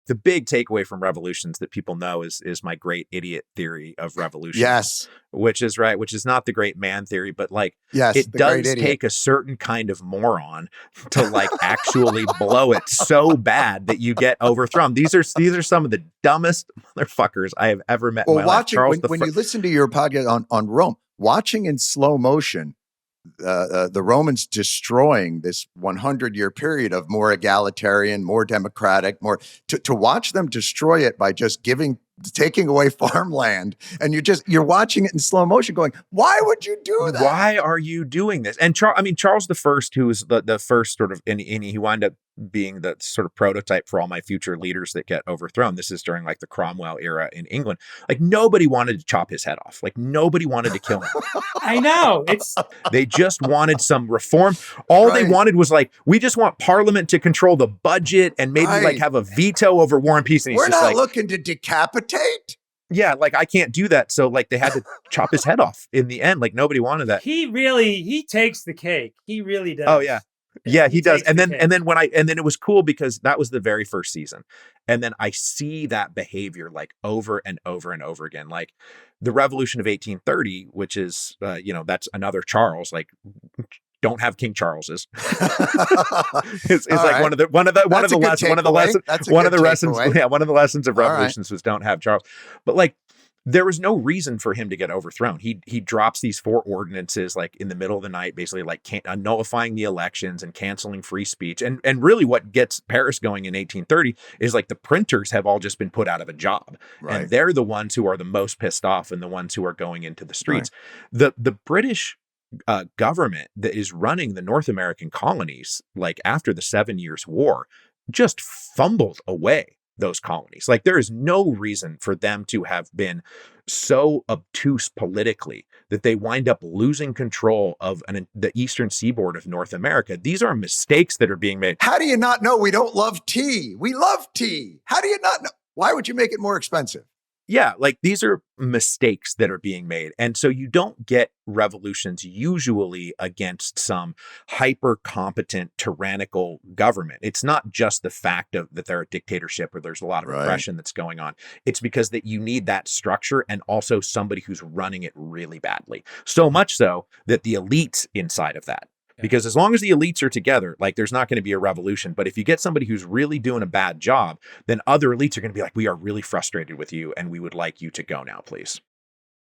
the big takeaway from revolutions that people know is my great idiot theory of revolution. Yes. Which is right, which is not the great man theory, but like Yes, it does take a certain kind of moron to like actually blow it so bad that you get overthrown. These are some of the dumbest motherfuckers I have ever met in my life. Charles, when you listen to your podcast on Rome, watching in slow motion the Romans destroying this 100-year period of more egalitarian, more democratic, more to watch them destroy it by just taking away farmland, and you're watching it in slow motion going, why would you do that? Why are you doing this? And Charles the First, who was the first sort of, and he wound up being the sort of prototype for all my future leaders that get overthrown. This is during like the Cromwell era in England. Like nobody wanted to chop his head off. Like nobody wanted to kill him. I know. They just wanted some reform. All they wanted was like, we just want Parliament to control the budget and maybe like have a veto over War and Peace. And we're not looking to decapitate. Yeah, like I can't do that. So like they had to chop his head off in the end. Like nobody wanted that. He takes the cake. He really does. Oh yeah. Yeah, he does. And then it was cool because that was the very first season. And then I see that behavior like over and over and over again. Like the Revolution of 1830, which is that's another Charles, like don't have King Charles's. It's like one of the lessons of revolutions was don't have Charles. But like there was no reason for him to get overthrown. He drops these 4 ordinances like in the middle of the night, basically like nullifying the elections and canceling free speech. And really what gets Paris going in 1830 is like the printers have all just been put out of a job. Right. And they're the ones who are the most pissed off and the ones who are going into the streets. Right. The British government that is running the North American colonies, like after the 7 Years' War, just fumbled away those colonies. Like there is no reason for them to have been so obtuse politically that they wind up losing control of the eastern seaboard of North America. These are mistakes that are being made. How do you not know we don't love tea? We love tea. How do you not know? Why would you make it more expensive? Yeah, like these are mistakes that are being made. And so you don't get revolutions usually against some hyper competent tyrannical government. It's not just the fact that they're a dictatorship or there's a lot of repression that's going on. It's because that you need that structure and also somebody who's running it really badly. So much so that the elites inside of that. Because as long as the elites are together, like there's not going to be a revolution. But if you get somebody who's really doing a bad job, then other elites are going to be like, we are really frustrated with you and we would like you to go now, please.